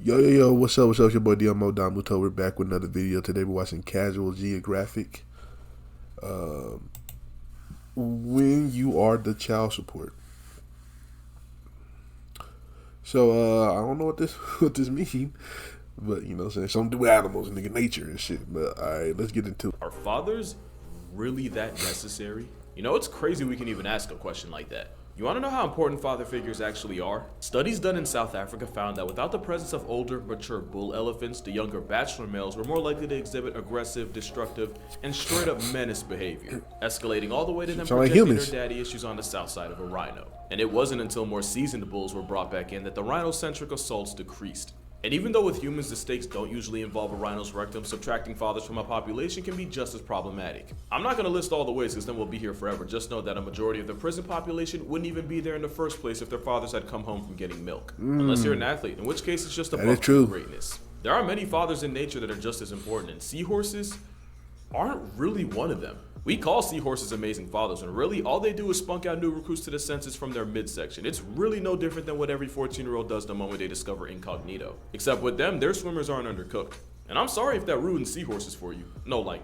Yo, what's up? It's your boy Domuto. We're back with another video. Today we're watching Casual Geographic. Um, when you are the child support. So, I don't know what this what this means, but you know what I'm saying? Something to do with animals and nature and shit. But alright, let's get into it. Are fathers really that necessary? You know, it's crazy we can even ask a question like that. You want to know how important father figures actually are? Studies done in South Africa found that without the presence of older, mature bull elephants, the younger bachelor males were more likely to exhibit aggressive, destructive, and straight-up menace behavior, escalating all the way to them Sound like projecting humans. their daddy issues on the south side of a rhino. And it wasn't until more seasoned bulls were brought back in that the rhinocentric assaults decreased. And even though with humans the stakes don't usually involve a rhino's rectum, subtracting fathers from a population can be just as problematic. I'm not going to list all the ways because then we'll be here forever. Just know that a majority of the prison population wouldn't even be there in the first place if their fathers had come home from getting milk. Unless you're an athlete, in which case it's just a buff of greatness. There are many fathers in nature that are just as important, and seahorses aren't really one of them. We call seahorses amazing fathers, and really all they do is spunk out new recruits to the census from their midsection. It's really no different than what every 14-year-old does the moment they discover incognito. Except with them, their swimmers aren't undercooked. And I'm sorry if that ruins seahorses for you. No,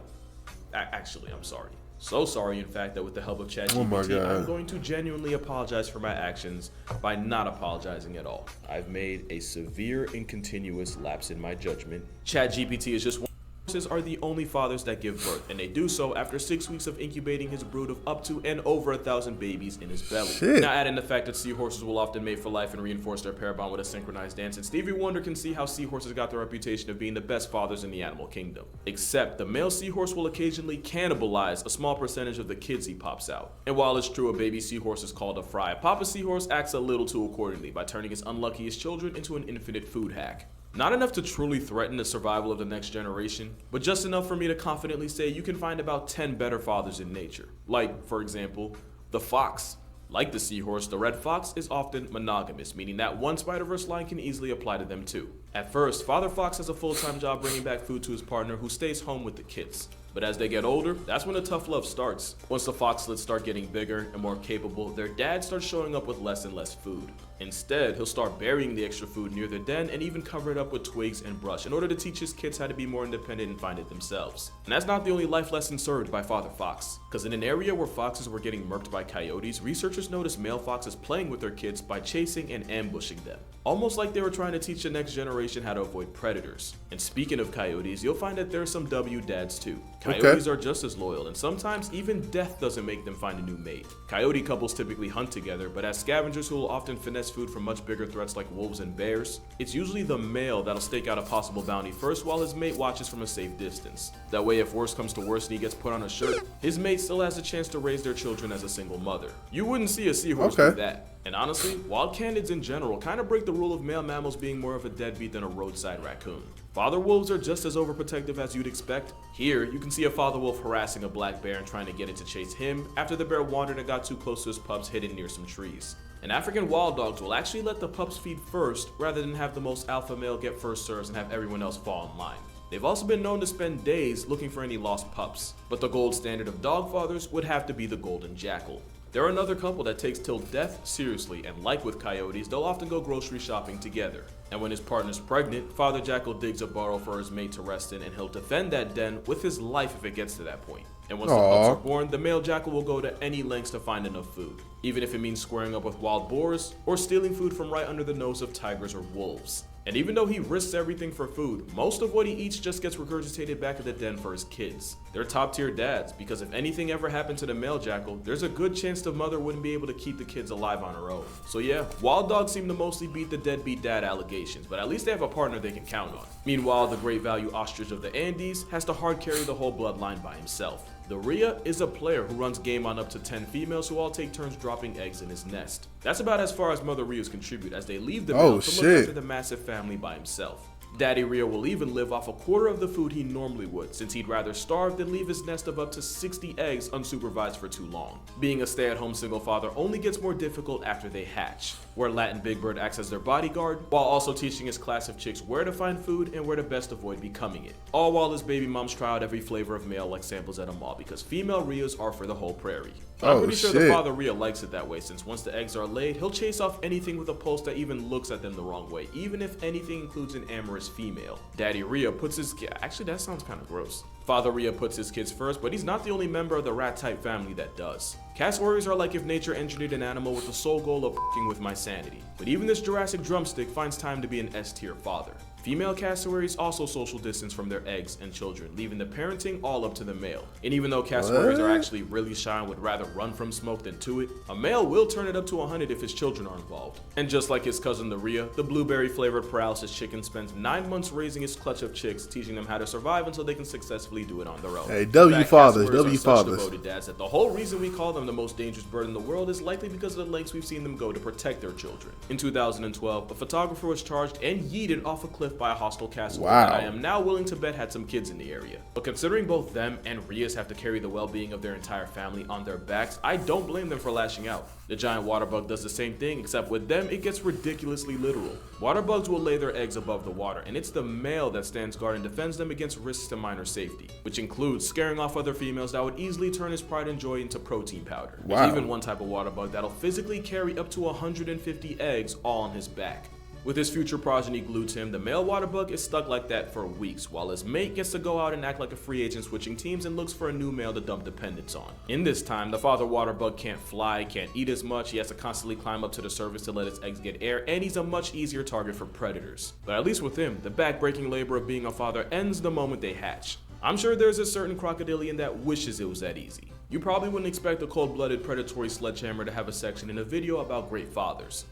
actually, I'm sorry. So sorry, in fact, that with the help of ChatGPT, I'm going to genuinely apologize for my actions by not apologizing at all. I've made a severe and continuous lapse in my judgment. ChatGPT is just one. Horses are the only fathers that give birth, and they do so after 6 weeks of incubating his brood of up to and over 1,000 babies in his belly. Now add in the fact that seahorses will often mate for life and reinforce their pair bond with a synchronized dance, and Stevie Wonder can see how seahorses got the reputation of being the best fathers in the animal kingdom. Except the male seahorse will occasionally cannibalize a small percentage of the kids he pops out. And while it's true a baby seahorse is called a fry, a papa seahorse acts a little too accordingly by turning his unluckiest children into an infinite food hack. Not enough to truly threaten the survival of the next generation, but just enough for me to confidently say you can find about 10 better fathers in nature. Like, for example, the fox. Like the seahorse, the red fox is often monogamous, meaning that one Spider-Verse line can easily apply to them too. At first, Father Fox has a full-time job bringing back food to his partner who stays home with the kids. But as they get older, that's when the tough love starts. Once the foxlets start getting bigger and more capable, their dad starts showing up with less and less food. Instead, he'll start burying the extra food near the den and even cover it up with twigs and brush in order to teach his kids how to be more independent and find it themselves. And that's not the only life lesson served by Father Fox, because in an area where foxes were getting murked by coyotes, researchers noticed male foxes playing with their kids by chasing and ambushing them. Almost like they were trying to teach the next generation how to avoid predators. And speaking of coyotes, you'll find that there are some W dads too. Coyotes are just as loyal, and sometimes even death doesn't make them find a new mate. Coyote couples typically hunt together, but as scavengers who will often finesse food from much bigger threats like wolves and bears, it's usually the male that'll stake out a possible bounty first while his mate watches from a safe distance. That way, if worse comes to worse and he gets put on a shirt, his mate still has a chance to raise their children as a single mother. You wouldn't see a seahorse do that. And honestly, wild canids in general kind of break the rule of male mammals being more of a deadbeat than a roadside raccoon. Father wolves are just as overprotective as you'd expect. Here, you can see a father wolf harassing a black bear and trying to get it to chase him after the bear wandered and got too close to his pups hidden near some trees. And African wild dogs will actually let the pups feed first rather than have the most alpha male get first serves and have everyone else fall in line. They've also been known to spend days looking for any lost pups, but the gold standard of dog fathers would have to be the golden jackal. They're another couple that takes till death seriously, and like with coyotes, they'll often go grocery shopping together. And when his partner's pregnant, Father Jackal digs a burrow for his mate to rest in, and he'll defend that den with his life if it gets to that point. And once the pups are born, the male jackal will go to any lengths to find enough food, even if it means squaring up with wild boars or stealing food from right under the nose of tigers or wolves. And even though he risks everything for food, most of what he eats just gets regurgitated back at the den for his kids. They're top tier dads, because if anything ever happened to the male jackal, there's a good chance the mother wouldn't be able to keep the kids alive on her own. So yeah, wild dogs seem to mostly beat the deadbeat dad allegations, but at least they have a partner they can count on. Meanwhile, the great value ostrich of the Andes has to hard carry the whole bloodline by himself. The Rhea is a player who runs game on up to 10 females who all take turns dropping eggs in his nest. That's about as far as Mother Rheas contribute, as they leave the male to look after the massive family by himself. Daddy Rhea will even live off a quarter of the food he normally would, since he'd rather starve than leave his nest of up to 60 eggs unsupervised for too long. Being a stay-at-home single father only gets more difficult after they hatch, where Latin Big Bird acts as their bodyguard, while also teaching his class of chicks where to find food and where to best avoid becoming it. All while his baby moms try out every flavor of male like samples at a mall, because female Rheas are for the whole prairie. I'm Oh, pretty sure the shit. father Rhea likes it that way, since once the eggs are laid, he'll chase off anything with a pulse that even looks at them the wrong way, even if anything includes an amorous female. Daddy Rhea puts his actually that sounds kind of gross. Father Rhea puts his kids first, but he's not the only member of the rat-type family that does. Cassowaries are like if nature engineered an animal with the sole goal of f***ing with my sanity. But even this Jurassic drumstick finds time to be an S-tier father. Female cassowaries also social distance from their eggs and children, leaving the parenting all up to the male. And even though cassowaries are actually really shy and would rather run from smoke than to it, a male will turn it up to 100 if his children are involved. And just like his cousin the Rhea, the blueberry-flavored paralysis chicken spends 9 months raising his clutch of chicks, teaching them how to survive until they can successfully do it on their own. Hey, W fathers, W fathers. Devoted dads that the whole reason we call them the most dangerous bird in the world is likely because of the lengths we've seen them go to protect their children. In 2012, a photographer was charged and yeeted off a cliff by a hostile cassowary that I am now willing to bet had some kids in the area. But considering both them and Rheas have to carry the well-being of their entire family on their backs, I don't blame them for lashing out. The giant water bug does the same thing, except with them it gets ridiculously literal. Water bugs will lay their eggs above the water, and it's the male that stands guard and defends them against risks to minor safety, which includes scaring off other females that would easily turn his pride and joy into protein powder. Wow. There's even one type of water bug that'll physically carry up to 150 eggs all on his back. With his future progeny glued to him, the male water bug is stuck like that for weeks, while his mate gets to go out and act like a free agent switching teams and looks for a new male to dump dependence on. In this time, the father water bug can't fly, can't eat as much, he has to constantly climb up to the surface to let his eggs get air, and he's a much easier target for predators. But at least with him, the back-breaking labor of being a father ends the moment they hatch. I'm sure there's a certain crocodilian that wishes it was that easy. You probably wouldn't expect a cold-blooded predatory sledgehammer to have a section in a video about great fathers.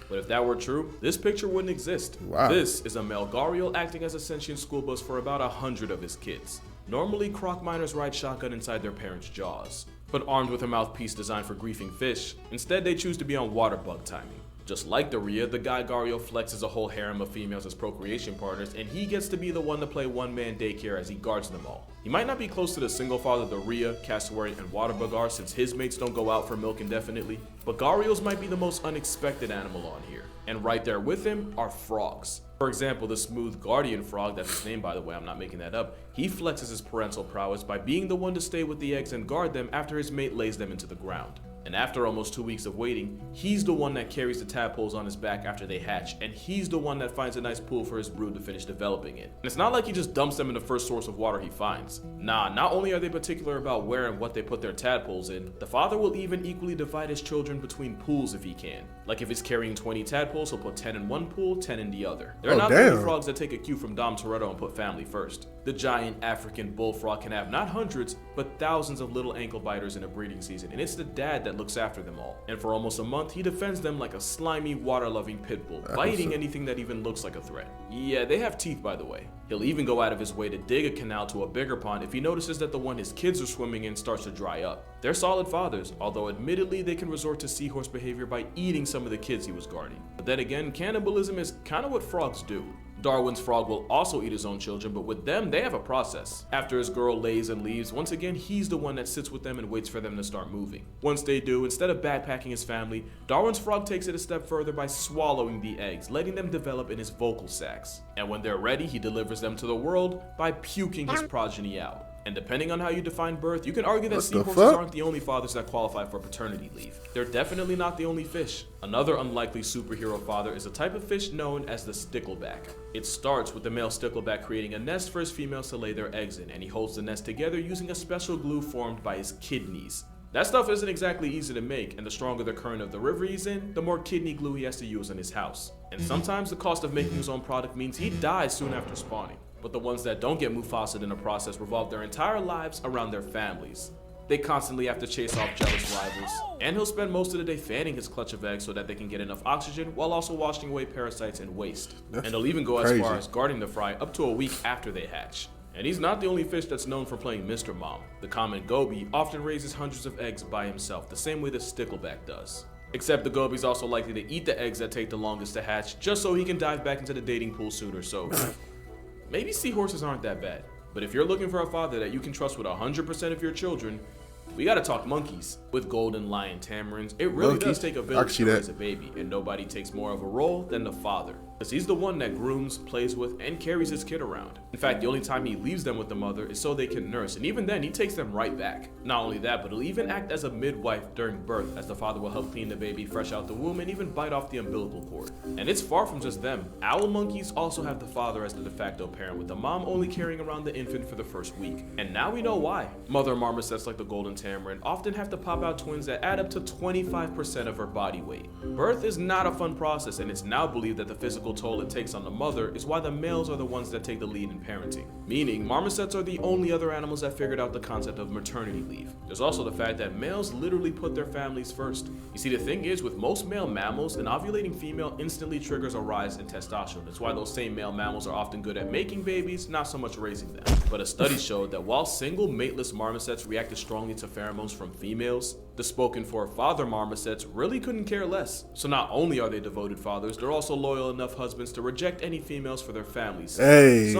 But if that were true, this picture wouldn't exist. Wow. This is a male gharial acting as a sentient school bus for about 100 of his kids. Normally, croc miners ride shotgun inside their parents' jaws. But armed with a mouthpiece designed for griefing fish, instead they choose to be on water bug timing. Just like the Rhea, the guy gharial flexes a whole harem of females as procreation partners, and he gets to be the one to play one-man daycare as he guards them all. He might not be close to the single father the Rhea, cassowary, and waterbug are since his mates don't go out for milk indefinitely, but gharials might be the most unexpected animal on here. And right there with him are frogs. For example, the smooth guardian frog, that's his name by the way, I'm not making that up, he flexes his parental prowess by being the one to stay with the eggs and guard them after his mate lays them into the ground. And after almost 2 weeks of waiting, he's the one that carries the tadpoles on his back after they hatch, and he's the one that finds a nice pool for his brood to finish developing in. And it's not like he just dumps them in the first source of water he finds. Nah, not only are they particular about where and what they put their tadpoles in, the father will even equally divide his children between pools if he can. Like if he's carrying 20 tadpoles, he'll put 10 in one pool, 10 in the other. They're not the only frogs that take a cue from Dom Toretto and put family first. The giant African bullfrog can have not hundreds, but thousands of little ankle biters in a breeding season, and it's the dad that looks after them all. And for almost a month, he defends them like a slimy, water-loving pit bull, biting anything that even looks like a threat. Yeah, they have teeth, by the way. He'll even go out of his way to dig a canal to a bigger pond if he notices that the one his kids are swimming in starts to dry up. They're solid fathers, although admittedly they can resort to seahorse behavior by eating some of the kids he was guarding. But then again, cannibalism is kind of what frogs do. Darwin's frog will also eat his own children, but with them, they have a process. After his girl lays and leaves, once again, he's the one that sits with them and waits for them to start moving. Once they do, instead of backpacking his family, Darwin's frog takes it a step further by swallowing the eggs, letting them develop in his vocal sacs. And when they're ready, he delivers them to the world by puking his progeny out. And depending on how you define birth, you can argue that seahorses aren't the only fathers that qualify for paternity leave. They're definitely not the only fish. Another unlikely superhero father is a type of fish known as the stickleback. It starts with the male stickleback creating a nest for his females to lay their eggs in, and he holds the nest together using a special glue formed by his kidneys. That stuff isn't exactly easy to make, and the stronger the current of the river he's in, the more kidney glue he has to use in his house. And sometimes the cost of making his own product means he dies soon after spawning. But the ones that don't get Mufasa'd in the process revolve their entire lives around their families. They constantly have to chase off jealous rivals, and he'll spend most of the day fanning his clutch of eggs so that they can get enough oxygen while also washing away parasites and waste. And he'll even go as far as guarding the fry up to a week after they hatch. And he's not the only fish that's known for playing Mr. Mom. The common goby often raises hundreds of eggs by himself, the same way the stickleback does. Except the goby's also likely to eat the eggs that take the longest to hatch, just so he can dive back into the dating pool sooner, so maybe seahorses aren't that bad. But if you're looking for a father that you can trust with 100% of your children, We gotta talk monkeys. With golden lion tamarins, it really does take a village to raise a baby, and nobody takes more of a role than the father. Because he's the one that grooms, plays with, and carries his kid around. In fact, the only time he leaves them with the mother is so they can nurse, and even then, he takes them right back. Not only that, but he'll even act as a midwife during birth, as the father will help clean the baby fresh out the womb and even bite off the umbilical cord. And it's far from just them. Owl monkeys also have the father as the de facto parent, with the mom only carrying around the infant for the first week. And now we know why. Mother marmosets like the golden tamarin often have to pop out twins that add up to 25% of her body weight. Birth is not a fun process, and it's now believed that the physical toll it takes on the mother is why the males are the ones that take the lead in parenting. Meaning, marmosets are the only other animals that figured out the concept of maternity leave. There's also the fact that males literally put their families first. You see, the thing is, with most male mammals, an ovulating female instantly triggers a rise in testosterone. That's why those same male mammals are often good at making babies, not so much raising them. But a study showed that while single mateless marmosets reacted strongly to pheromones from females, the spoken for father marmosets really couldn't care less. So not only are they devoted fathers, they're also loyal enough husbands to reject any females for their families. Monkeys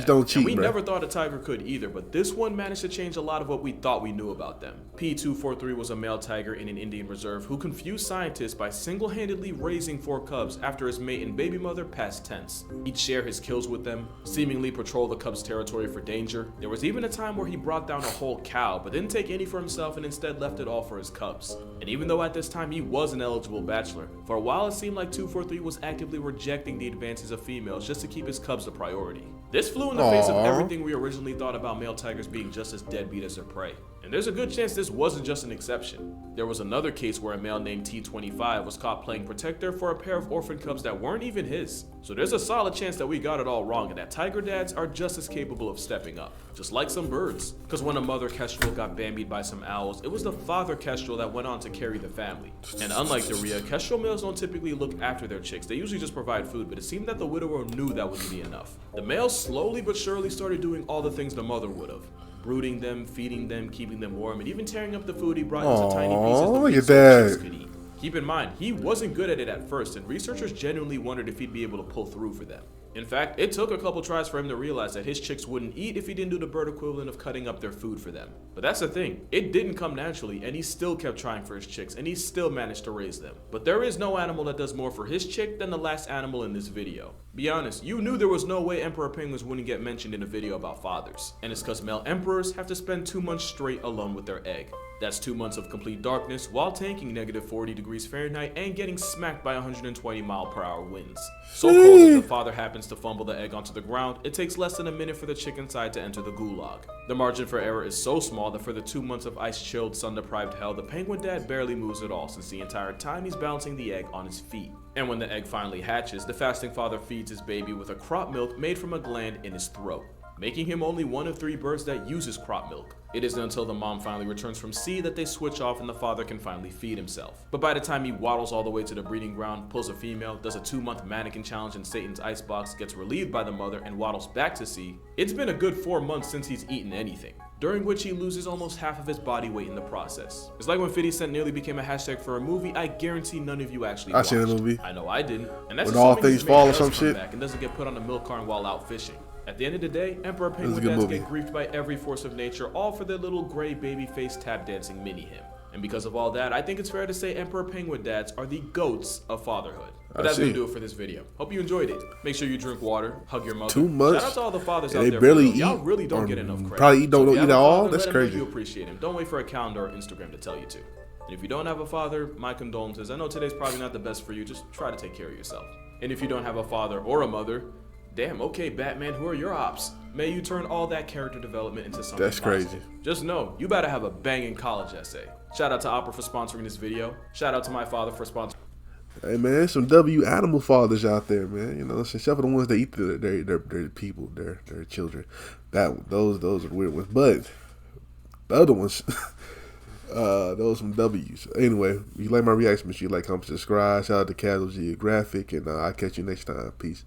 don't cheat, and we never thought a tiger could either, but this one managed to change a lot of what we thought we knew about them. P243 was a male tiger in an Indian reserve who confused scientists by single-handedly raising 4 cubs after his mate and baby mother passed tense. He'd share his kills with them, seemingly patrol the cubs' territory for danger. There was even a time where he brought down a whole cow, but didn't take any for himself and instead left it all for his cubs. And even though at this time he was an eligible bachelor, for a while it seemed like 243 was actively rejecting the advances of females just to keep his cubs a priority. This flew in the face of everything we originally thought about male tigers being just as deadbeat as their prey. And there's a good chance this wasn't just an exception. There was another case where a male named T25 was caught playing protector for a pair of orphan cubs that weren't even his. So there's a solid chance that we got it all wrong and that tiger dads are just as capable of stepping up, just like some birds. Because when a mother kestrel got bambied by some owls, it was the father kestrel that went on to carry the family. And unlike the rhea, kestrel males don't typically look after their chicks. They usually just provide food, but it seemed that the widower knew that wouldn't be enough. The males slowly but surely started doing all the things the mother would have. Brooding them, feeding them, keeping them warm, and even tearing up the food he brought into tiny pieces the big chicks could eat. Keep in mind, he wasn't good at it at first, and researchers genuinely wondered if he'd be able to pull through for them. In fact, it took a couple tries for him to realize that his chicks wouldn't eat if he didn't do the bird equivalent of cutting up their food for them. But that's the thing, it didn't come naturally, and he still kept trying for his chicks, and he still managed to raise them. But there is no animal that does more for his chick than the last animal in this video. Be honest, you knew there was no way emperor penguins wouldn't get mentioned in a video about fathers. And it's because male emperors have to spend 2 months straight alone with their egg. That's 2 months of complete darkness while tanking -40°F and getting smacked by 120-mile-per-hour winds. So cold that if the father happens to fumble the egg onto the ground, it takes less than a minute for the chick inside to enter the gulag. The margin for error is so small that for the 2 months of ice-chilled, sun-deprived hell, the penguin dad barely moves at all, since the entire time he's balancing the egg on his feet. And when the egg finally hatches, the fasting father feeds his baby with a crop milk made from a gland in his throat, making him only one of 3 birds that uses crop milk. It isn't until the mom finally returns from sea that they switch off and the father can finally feed himself. But by the time he waddles all the way to the breeding ground, pulls a female, does a 2-month mannequin challenge in Satan's icebox, gets relieved by the mother, and waddles back to sea, it's been a good 4 months since he's eaten anything, during which he loses almost half of his body weight in the process. It's like when 50 Cent nearly became a hashtag for a movie I guarantee none of you actually watched. I seen the movie. I know I didn't. And that's when all things fall or some shit. Back and doesn't get put on a milk carton while out fishing. At the end of the day, emperor penguin dads get griefed by every force of nature, all for their little gray baby face tap dancing mini him. And because of all that, I think it's fair to say emperor penguin dads are the goats of fatherhood. But that's gonna do it for this video. Hope you enjoyed it. Make sure you drink water, hug your mother. 2 months. Shout out to all the fathers out they there. Barely eat. Y'all really don't get enough credit. Probably don't eat at all. Father, That's crazy. You appreciate him. Don't wait for a calendar or Instagram to tell you to. And if you don't have a father, my condolences. I know today's probably not the best for you. Just try to take care of yourself. And if you don't have a father or a mother, damn, okay, Batman, who are your ops? May you turn all that character development into something That's crazy. positive. Just know, you better have a banging college essay. Shout out to Opera for sponsoring this video. Shout out to my father for sponsoring. Hey man, there's some W animal fathers out there, man. You know, except for the ones that eat their people, their children. Those are the weird ones. But the other ones, those some W's. Anyway, if you like my reaction, make sure you like, comment, subscribe. Shout out to Casual Geographic, and I'll catch you next time. Peace.